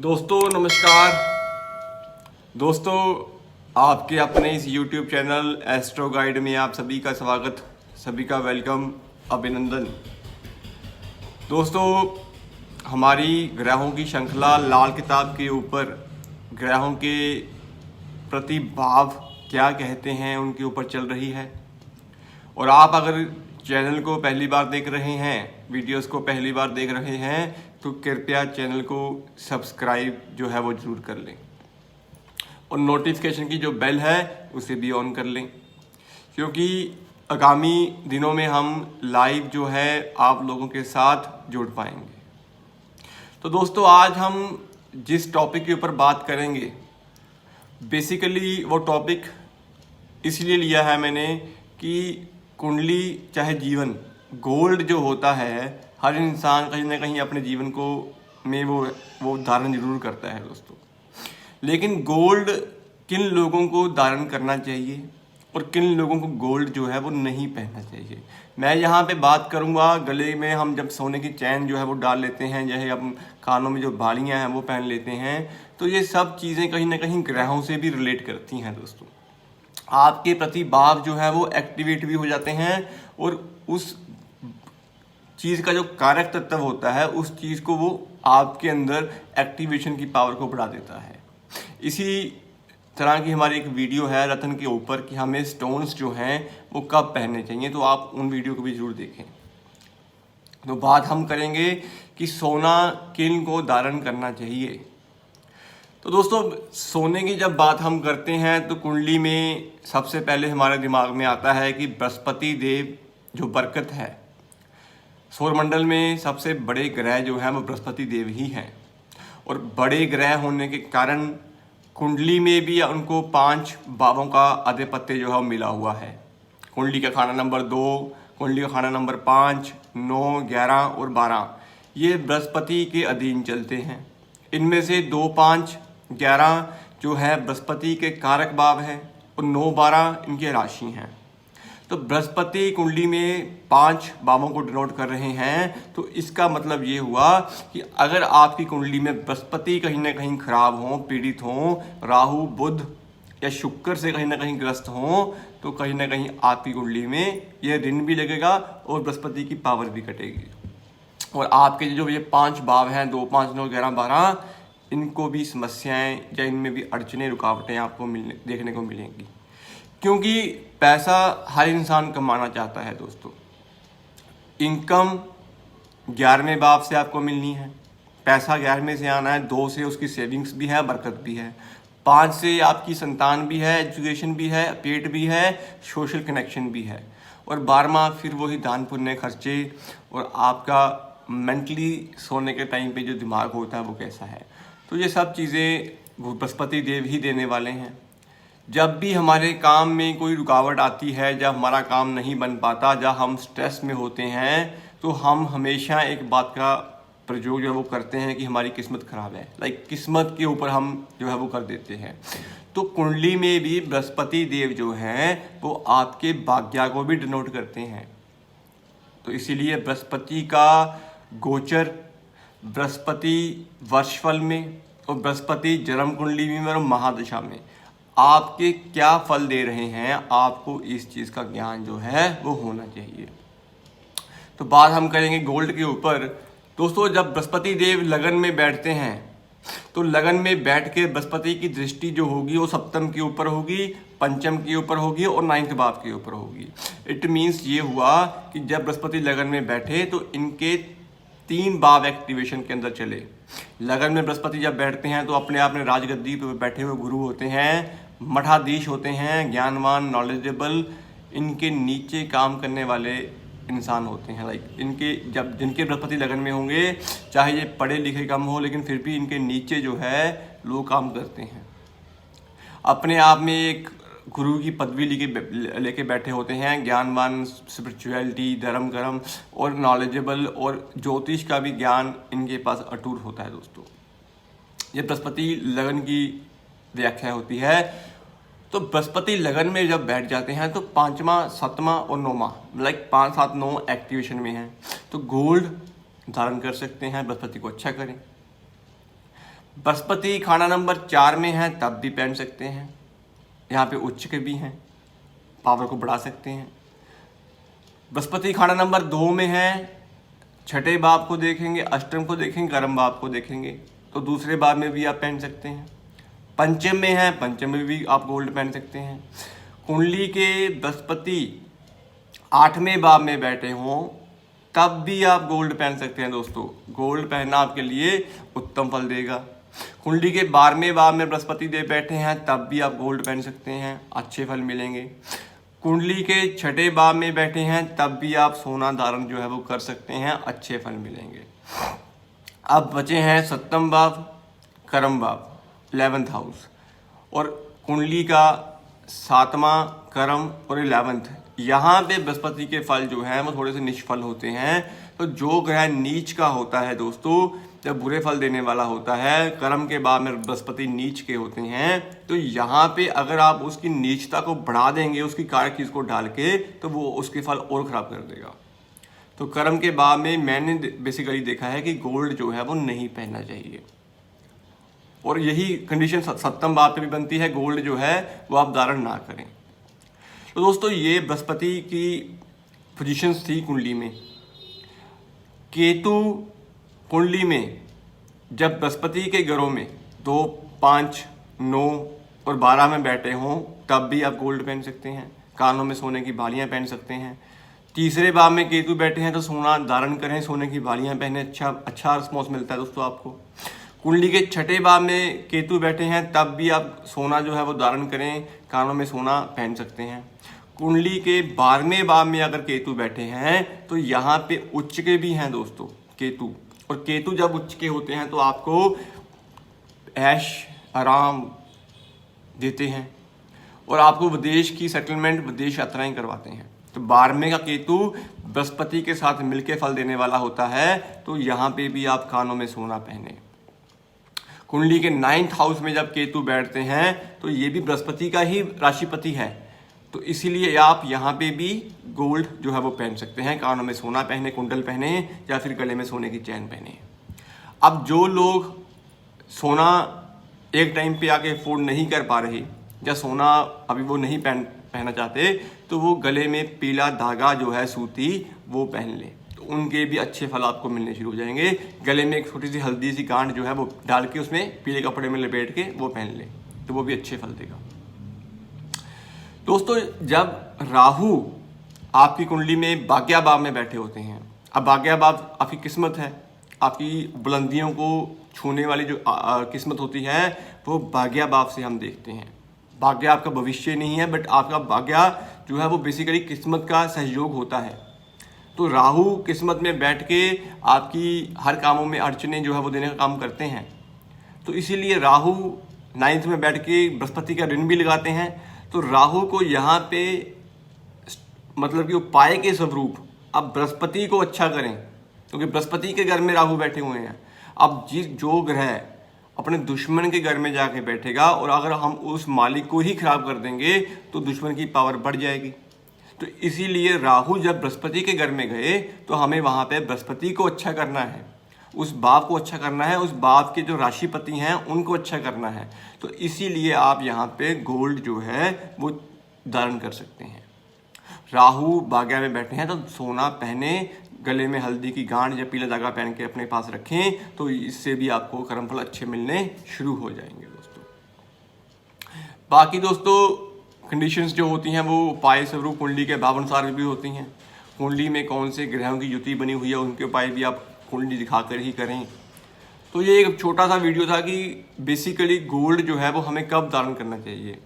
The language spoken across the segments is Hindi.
दोस्तों नमस्कार। दोस्तों आपके अपने इस YouTube चैनल एस्ट्रो गाइड में आप सभी का स्वागत, सभी का वेलकम, अभिनंदन। दोस्तों हमारी ग्रहों की श्रृंखला लाल किताब के ऊपर ग्रहों के प्रति भाव क्या कहते हैं उनके ऊपर चल रही है। और आप अगर चैनल को पहली बार देख रहे हैं, वीडियोस को पहली बार देख रहे हैं, तो कृपया चैनल को सब्सक्राइब जो है वो ज़रूर कर लें और नोटिफिकेशन की जो बेल है उसे भी ऑन कर लें, क्योंकि आगामी दिनों में हम लाइव जो है आप लोगों के साथ जुड़ पाएंगे। तो दोस्तों आज हम जिस टॉपिक के ऊपर बात करेंगे, बेसिकली वो टॉपिक इसलिए लिया है मैंने कि कुंडली चाहे जीवन, गोल्ड जो होता है, हर इंसान कहीं ना कहीं अपने जीवन को में वो धारण जरूर करता है दोस्तों। लेकिन गोल्ड किन लोगों को धारण करना चाहिए और किन लोगों को गोल्ड जो है वो नहीं पहनना चाहिए, मैं यहाँ पे बात करूँगा। गले में हम जब सोने की चैन जो है वो डाल लेते हैं, जैसे हम कानों में जो बालियाँ हैं वो पहन लेते हैं, तो ये सब चीज़ें कहीं ना कहीं ग्रहों से भी रिलेट करती हैं दोस्तों। आपके प्रति भाव जो है वो एक्टिवेट भी हो जाते हैं और उस चीज़ का जो कारक तत्व होता है उस चीज़ को वो आपके अंदर एक्टिवेशन की पावर को बढ़ा देता है। इसी तरह की हमारी एक वीडियो है रतन के ऊपर कि हमें स्टोन्स जो हैं वो कब पहनने चाहिए, तो आप उन वीडियो को भी ज़रूर देखें। तो बात हम करेंगे कि सोना किन को धारण करना चाहिए। तो दोस्तों सोने की जब बात हम करते हैं तो कुंडली में सबसे पहले हमारे दिमाग में आता है कि बृहस्पति देव जो बरकत है, सौरमंडल में सबसे बड़े ग्रह जो हैं वो बृहस्पति देव ही हैं। और बड़े ग्रह होने के कारण कुंडली में भी उनको 5 भावों का आधिपत्य जो है वो मिला हुआ है। कुंडली का खाना नंबर 2, कुंडली का खाना नंबर 5, 9, 11 और 12 ये बृहस्पति के अधीन चलते हैं। इनमें से 2, 5, 11 जो है बृहस्पति के कारक भाव हैं और 9, 12 इनके राशि हैं। तो बृहस्पति कुंडली में 5 भावों को डिनोट कर रहे हैं। तो इसका मतलब ये हुआ कि अगर आपकी कुंडली में बृहस्पति कहीं ना कहीं खराब हो, पीड़ित हो, राहु, बुध या शुक्र से कहीं ना कहीं ग्रस्त हो, तो कहीं ना कहीं आपकी कुंडली में ये ऋण भी लगेगा और बृहस्पति की पावर भी कटेगी। और आपके जो ये 5 भाव हैं, 2, 5, 9, 11, 12, इनको भी समस्याएं या इनमें भी अड़चने, रुकावटें आपको देखने को मिलेंगी, क्योंकि पैसा हर इंसान कमाना चाहता है दोस्तों। इनकम 11वें भाव से आपको मिलनी है, पैसा 11वें से आना है। 2 से उसकी सेविंग्स भी है, बरकत भी है। 5 से आपकी संतान भी है, एजुकेशन भी है, पेट भी है, सोशल कनेक्शन भी है। और 12वां फिर वही दान पुण्य खर्चे और आपका मेंटली सोने के टाइम पे जो दिमाग होता है वो कैसा है। तो ये सब चीज़ें बृहस्पति देव ही देने वाले हैं। जब भी हमारे काम में कोई रुकावट आती है, जब हमारा काम नहीं बन पाता, जब हम स्ट्रेस में होते हैं, तो हम हमेशा एक बात का प्रयोग जो है वो करते हैं कि हमारी किस्मत ख़राब है। किस्मत के ऊपर हम जो है वो कर देते हैं। तो कुंडली में भी बृहस्पति देव जो हैं वो आपके भाग्य को भी डिनोट करते हैं। तो इसीलिए बृहस्पति का गोचर, बृहस्पति वर्षफल में और बृहस्पति जन्म कुंडली में और महादशा में आपके क्या फल दे रहे हैं, आपको इस चीज़ का ज्ञान जो है वो होना चाहिए। तो बात हम करेंगे गोल्ड के ऊपर। दोस्तों जब बृहस्पति देव लगन में बैठते हैं तो लगन में बैठ के बृहस्पति की दृष्टि जो होगी वो सप्तम के ऊपर होगी, पंचम के ऊपर होगी और 9वें भाव के ऊपर होगी। इट मीन्स ये हुआ कि जब बृहस्पति लगन में बैठे तो इनके 3 भाव एक्टिवेशन के अंदर चले। लगन में बृहस्पति जब बैठते हैं तो अपने आप में राजगद्दी पर बैठे हुए गुरु होते हैं, मठाधीश होते हैं, ज्ञानवान, नॉलेजेबल, इनके नीचे काम करने वाले इंसान होते हैं। जिनके बृहस्पति लगन में होंगे, चाहे ये पढ़े लिखे कम हो, लेकिन फिर भी इनके नीचे जो है लोग काम करते हैं। अपने आप में एक गुरु की पदवी लेके बैठे होते हैं, ज्ञानवान, स्पिरिचुअलिटी, धर्म कर्म और नॉलेजेबल और ज्योतिष का भी ज्ञान इनके पास अटूट होता है दोस्तों। ये बृहस्पति लगन की व्याख्या होती है। तो बृहस्पति लगन में जब बैठ जाते हैं तो 5वां, 7वां और 9वां 5, 7, 9 एक्टिवेशन में है। तो गोल्ड धारण कर सकते हैं, बृहस्पति को अच्छा करें। बृहस्पति खाना नंबर 4 में है तब भी पहन सकते हैं। यहाँ पे उच्च के भी हैं, पावर को बढ़ा सकते हैं। बृहस्पति खाना नंबर 2 में है, छठे भाव को देखेंगे, अष्टम को देखेंगे, कर्म भाव को देखेंगे, तो दूसरे भाव में भी आप पहन सकते हैं। पंचम में है, पंचम में भी आप गोल्ड पहन सकते हैं। कुंडली के बृहस्पति 8वें भाव में बैठे हों तब भी आप गोल्ड पहन सकते हैं दोस्तों। गोल्ड पहनना आपके लिए उत्तम फल देगा। कुंडली के 12वें भाव में बृहस्पति देव बैठे हैं तब भी आप गोल्ड पहन सकते हैं, अच्छे फल मिलेंगे। कुंडली के 6ठे भाव में बैठे हैं तब भी आप सोना धारण जो है वो कर सकते हैं, अच्छे फल मिलेंगे। अब बचे हैं 7वां भाव, कर्म भाव, 11th हाउस, और कुंडली का 7वां कर्म और 11th, यहाँ पे बृहस्पति के फल जो हैं वो थोड़े से निष्फल होते हैं। तो जो ग्रह नीच का होता है दोस्तों, जब बुरे फल देने वाला होता है, कर्म के बाद में बृहस्पति नीच के होते हैं, तो यहाँ पे अगर आप उसकी नीचता को बढ़ा देंगे उसकी कारक चीज को डाल के, तो वो उसके फल और खराब कर देगा। तो कर्म के बाद में मैंने बेसिकली देखा है कि गोल्ड जो है वो नहीं पहनना चाहिए, और यही कंडीशन 7वें भाव पे भी बनती है, गोल्ड जो है वो आप धारण ना करें। तो दोस्तों ये बृहस्पति की पोजीशंस थी कुंडली में। केतु कुंडली में जब बृहस्पति के घरों में 2, 5, 9 और 12 में बैठे हों तब भी आप गोल्ड पहन सकते हैं, कानों में सोने की बालियां पहन सकते हैं। तीसरे भाव में केतु बैठे हैं तो सोना धारण करें, सोने की बालियां पहने, अच्छा रिस्पॉन्स मिलता है दोस्तों आपको। कुंडली के 6ठे भाव में केतु बैठे हैं तब भी आप सोना जो है वो धारण करें, कानों में सोना पहन सकते हैं। कुंडली के 12वें भाव में अगर केतु बैठे हैं तो यहाँ पे उच्च के भी हैं दोस्तों केतु, और केतु जब उच्च के होते हैं तो आपको ऐश आराम देते हैं और आपको विदेश की सेटलमेंट, विदेश यात्राएं करवाते हैं। तो 12वें का केतु बृहस्पति के साथ मिलकर फल देने वाला होता है, तो यहाँ पे भी आप कानों में सोना पहने। कुंडली के 9th हाउस में जब केतु बैठते हैं तो ये भी बृहस्पति का ही राशिपति है, तो इसीलिए आप यहाँ पे भी गोल्ड जो है वो पहन सकते हैं, कानों में सोना पहने, कुंडल पहने, या फिर गले में सोने की चैन पहने। अब जो लोग सोना एक टाइम पे आके अफोर्ड नहीं कर पा रहे, या सोना अभी वो नहीं पहनना चाहते, तो वो गले में पीला धागा जो है सूती वो पहन ले, तो उनके भी अच्छे फल आपको मिलने शुरू हो जाएंगे। गले में एक छोटी सी हल्दी सी गांठ जो है वो डाल के उसमें पीले कपड़े में लपेट के वो पहन ले, तो वो भी अच्छे फल देगा। दोस्तों जब राहु आपकी कुंडली में भाग्य भाव में बैठे होते हैं, अब भाग्य भाव आपकी किस्मत है, आपकी बुलंदियों को छूने वाली जो किस्मत होती है वो भाग्य भाव से हम देखते हैं। भाग्य आपका भविष्य नहीं है, बट आपका भाग्य जो है वो बेसिकली किस्मत का सहयोग होता है। तो राहु किस्मत में बैठ के आपकी हर कामों में अड़चने जो है वो देने का काम करते हैं, तो इसीलिए राहु 9th में बैठ के बृहस्पति का ऋण भी लगाते हैं। तो राहु को यहाँ पे मतलब कि उपाय के स्वरूप अब बृहस्पति को अच्छा करें, क्योंकि बृहस्पति के घर में राहु बैठे हुए हैं। अब जो ग्रह अपने दुश्मन के घर में जाके बैठेगा और अगर हम उस मालिक को ही खराब कर देंगे तो दुश्मन की पावर बढ़ जाएगी। तो इसीलिए राहु जब बृहस्पति के घर में गए तो हमें वहाँ पे बृहस्पति को अच्छा करना है, उस भाव को अच्छा करना है, उस भाव के जो राशिपति हैं उनको अच्छा करना है। तो इसीलिए आप यहाँ पे गोल्ड जो है वो धारण कर सकते हैं। राहु भाग्य में बैठे हैं तो सोना पहने, गले में हल्दी की गांठ या पीला धागा पहन के अपने पास रखें, तो इससे भी आपको कर्मफल अच्छे मिलने शुरू हो जाएंगे दोस्तों। बाकी दोस्तों कंडीशंस जो होती हैं वो उपाय स्वरूप कुंडली के भाव अनुसार भी होती हैं। कुंडली में कौन से ग्रहों की युति बनी हुई है उनके उपाय भी आप कुंडली दिखाकर ही करें। तो ये एक छोटा सा वीडियो था कि बेसिकली गोल्ड जो है वो हमें कब धारण करना चाहिए।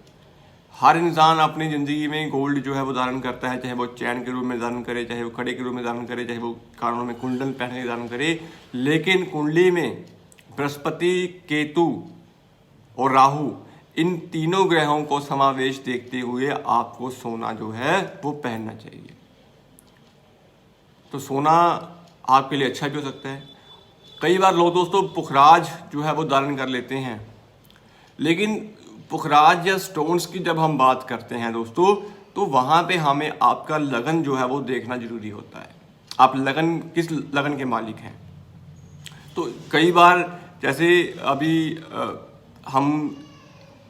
हर इंसान अपनी ज़िंदगी में गोल्ड जो है वो धारण करता है, चाहे वो चैन के रूप में धारण करे, चाहे वो कड़े के रूप में धारण करे, चाहे वो कानों में कुंडल पहन के धारण करे। लेकिन कुंडली में बृहस्पति, केतु और राहु इन तीनों ग्रहों को समावेश देखते हुए आपको सोना जो है वो पहनना चाहिए। तो सोना आपके लिए अच्छा भी हो सकता है। कई बार लोग दोस्तों पुखराज जो है वो धारण कर लेते हैं, लेकिन पुखराज या स्टोन्स की जब हम बात करते हैं दोस्तों, तो वहाँ पे हमें आपका लगन जो है वो देखना जरूरी होता है। आप लगन किस लगन के मालिक हैं। तो कई बार जैसे अभी हम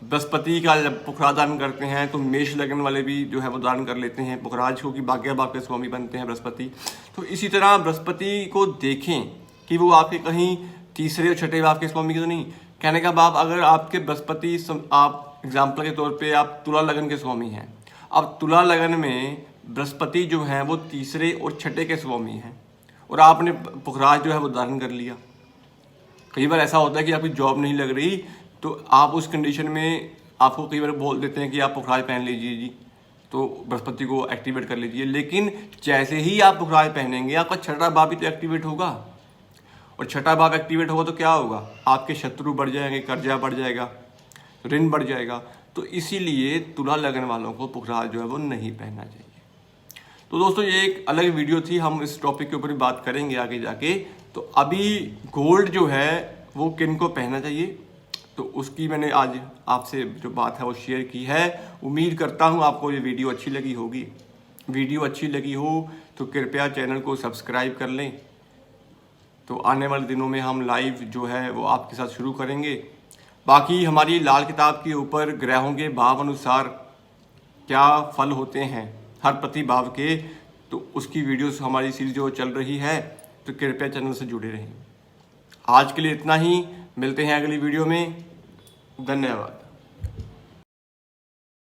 बृहस्पति का जब पुखराज धारण करते हैं तो मेष लगन वाले भी जो है वो धारण कर लेते हैं पुखराज को, कि भाग्य भाव के स्वामी बनते हैं बृहस्पति। तो इसी तरह बृहस्पति को देखें कि वो आपके कहीं तीसरे और छठे भाव के स्वामी की तो नहीं। कहने का भाव, अगर आपके बृहस्पति आप एग्जाम्पल के तौर पे आप तुला लगन के स्वामी हैं, अब तुला लगन में बृहस्पति जो है वो तीसरे और छठे के स्वामी हैं और आपने पुखराज जो है वो धारण कर लिया। कई बार ऐसा होता है कि आपकी जॉब नहीं लग रही, तो आप उस कंडीशन में आपको कई बार बोल देते हैं कि आप पुखराज पहन लीजिए जी, तो बृहस्पति को एक्टिवेट कर लीजिए। लेकिन जैसे ही आप पुखराज पहनेंगे आपका छठा भाव भी तो एक्टिवेट होगा, और छठा भाव एक्टिवेट होगा तो क्या होगा, आपके शत्रु बढ़ जाएंगे, कर्जा बढ़ जाएगा, ऋण बढ़ जाएगा। तो इसीलिए तुला लगन वालों को पुखराज जो है वो नहीं पहनना चाहिए। तो दोस्तों ये एक अलग वीडियो थी, हम इस टॉपिक के ऊपर भी बात करेंगे आगे जाके। तो अभी गोल्ड जो है वो किन को पहनना चाहिए, तो उसकी मैंने आज आपसे जो बात है वो शेयर की है। उम्मीद करता हूँ आपको ये वीडियो अच्छी लगी होगी। वीडियो अच्छी लगी हो तो कृपया चैनल को सब्सक्राइब कर लें। तो आने वाले दिनों में हम लाइव जो है वो आपके साथ शुरू करेंगे। बाकी हमारी लाल किताब के ऊपर ग्रहों के भाव अनुसार क्या फल होते हैं हर प्रति भाव के, तो उसकी वीडियोस हमारी सीरीज जो चल रही है, तो कृपया चैनल से जुड़े रहें। आज के लिए इतना ही, मिलते हैं अगली वीडियो में। धन्यवाद।